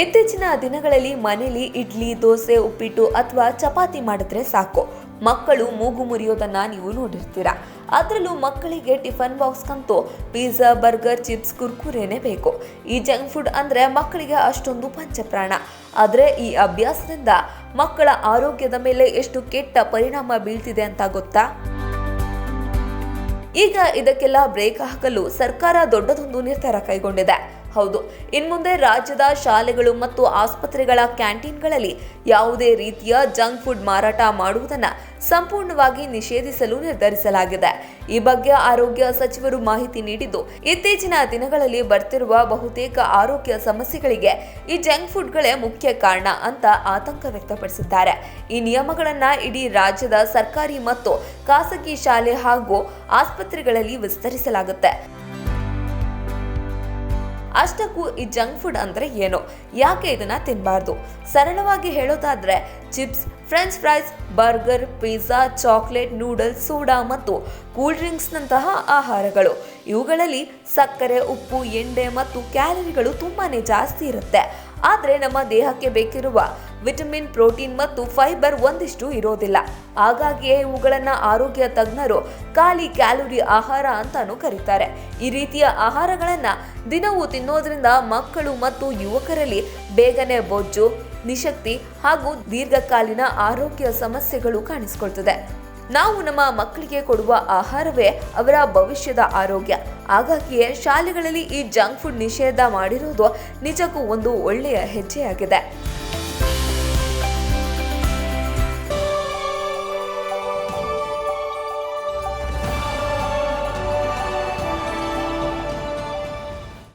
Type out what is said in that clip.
ಇತ್ತೀಚಿನ ದಿನಗಳಲ್ಲಿ ಮನೇಲಿ ಇಡ್ಲಿ, ದೋಸೆ, ಉಪ್ಪಿಟ್ಟು ಅಥವಾ ಚಪಾತಿ ಮಾಡಿದ್ರೆ ಸಾಕು, ಮಕ್ಕಳು ಮೂಗು ಮುರಿಯೋದನ್ನ ನೀವು ನೋಡಿರ್ತೀರಾ. ಅದರಲ್ಲೂ ಮಕ್ಕಳಿಗೆ ಟಿಫನ್ ಬಾಕ್ಸ್ಗಂತೂ ಪಿಜ್ಜಾ, ಬರ್ಗರ್, ಚಿಪ್ಸ್, ಕುರ್ಕುರೇನೆ ಬೇಕು. ಈ ಜಂಕ್ ಫುಡ್ ಅಂದ್ರೆ ಮಕ್ಕಳಿಗೆ ಅಷ್ಟೊಂದು ಪಂಚಪ್ರಾಣ. ಆದ್ರೆ ಈ ಅಭ್ಯಾಸದಿಂದ ಮಕ್ಕಳ ಆರೋಗ್ಯದ ಮೇಲೆ ಎಷ್ಟು ಕೆಟ್ಟ ಪರಿಣಾಮ ಬೀಳ್ತಿದೆ ಅಂತ ಗೊತ್ತಾ? ಈಗ ಇದಕ್ಕೆಲ್ಲ ಬ್ರೇಕ್ ಹಾಕಲು ಸರ್ಕಾರ ದೊಡ್ಡದೊಂದು ನಿರ್ಧಾರ ಕೈಗೊಂಡಿದೆ. ಹೌದು, ಇನ್ಮುಂದೆ ರಾಜ್ಯದ ಶಾಲೆಗಳು ಮತ್ತು ಆಸ್ಪತ್ರೆಗಳ ಕ್ಯಾಂಟೀನ್ಗಳಲ್ಲಿ ಯಾವುದೇ ರೀತಿಯ ಜಂಕ್ ಫುಡ್ ಮಾರಾಟ ಮಾಡುವುದನ್ನು ಸಂಪೂರ್ಣವಾಗಿ ನಿಷೇಧಿಸಲು ನಿರ್ಧರಿಸಲಾಗಿದೆ. ಈ ಬಗ್ಗೆ ಆರೋಗ್ಯ ಸಚಿವರು ಮಾಹಿತಿ ನೀಡಿದ್ದು, ಇತ್ತೀಚಿನ ದಿನಗಳಲ್ಲಿ ಬರ್ತಿರುವ ಬಹುತೇಕ ಆರೋಗ್ಯ ಸಮಸ್ಯೆಗಳಿಗೆ ಈ ಜಂಕ್ ಫುಡ್ಗಳೇ ಮುಖ್ಯ ಕಾರಣ ಅಂತ ಆತಂಕ ವ್ಯಕ್ತಪಡಿಸಿದ್ದಾರೆ. ಈ ನಿಯಮಗಳನ್ನ ಇಡೀ ರಾಜ್ಯದ ಸರ್ಕಾರಿ ಮತ್ತು ಖಾಸಗಿ ಶಾಲೆ ಹಾಗೂ ಆಸ್ಪತ್ರೆಗಳಲ್ಲಿ ವಿಸ್ತರಿಸಲಾಗುತ್ತೆ. ಅಷ್ಟಕ್ಕೂ ಈ ಜಂಕ್ ಫುಡ್ ಅಂದ್ರೆ ಏನು, ಯಾಕೆ ಇದನ್ನ ತಿನ್ನಬಾರ್ದು? ಸರಳವಾಗಿ ಹೇಳೋದಾದ್ರೆ chips, French fries, burger, pizza, chocolate, noodles, soda ಮತ್ತು ಕೂಲ್ ಡ್ರಿಂಕ್ಸ್ನಂತಹ ಆಹಾರಗಳು. ಇವುಗಳಲ್ಲಿ ಸಕ್ಕರೆ, ಉಪ್ಪು, ಎಣ್ಣೆ ಮತ್ತು ಕ್ಯಾಲರಿಗಳು ತುಂಬಾನೇ ಜಾಸ್ತಿ ಇರುತ್ತೆ. ಆದರೆ ನಮ್ಮ ದೇಹಕ್ಕೆ ಬೇಕಿರುವ ವಿಟಮಿನ್, ಪ್ರೋಟೀನ್ ಮತ್ತು ಫೈಬರ್ ಒಂದಿಷ್ಟು ಇರೋದಿಲ್ಲ. ಹಾಗಾಗಿಯೇ ಇವುಗಳನ್ನು ಆರೋಗ್ಯ ತಜ್ಞರು ಖಾಲಿ ಕ್ಯಾಲೋರಿ ಆಹಾರ ಅಂತಾನೂ ಕರೀತಾರೆ. ಈ ರೀತಿಯ ಆಹಾರಗಳನ್ನ ದಿನವೂ ತಿನ್ನೋದ್ರಿಂದ ಮಕ್ಕಳು ಮತ್ತು ಯುವಕರಲ್ಲಿ ಬೇಗನೆ ಬೊಜ್ಜು, ನಿಶಕ್ತಿ ಹಾಗೂ ದೀರ್ಘಕಾಲೀನ ಆರೋಗ್ಯ ಸಮಸ್ಯೆಗಳು ಕಾಣಿಸಿಕೊಳ್ತದೆ. ನಾವು ನಮ್ಮ ಮಕ್ಕಳಿಗೆ ಕೊಡುವ ಆಹಾರವೇ ಅವರ ಭವಿಷ್ಯದ ಆರೋಗ್ಯ. ಹಾಗಾಗಿಯೇ ಶಾಲೆಗಳಲ್ಲಿ ಈ ಜಂಕ್ ಫುಡ್ ನಿಷೇಧ ಮಾಡಿರೋದು ನಿಜಕ್ಕೂ ಒಂದು ಒಳ್ಳೆಯ ಹೆಜ್ಜೆಯಾಗಿದೆ.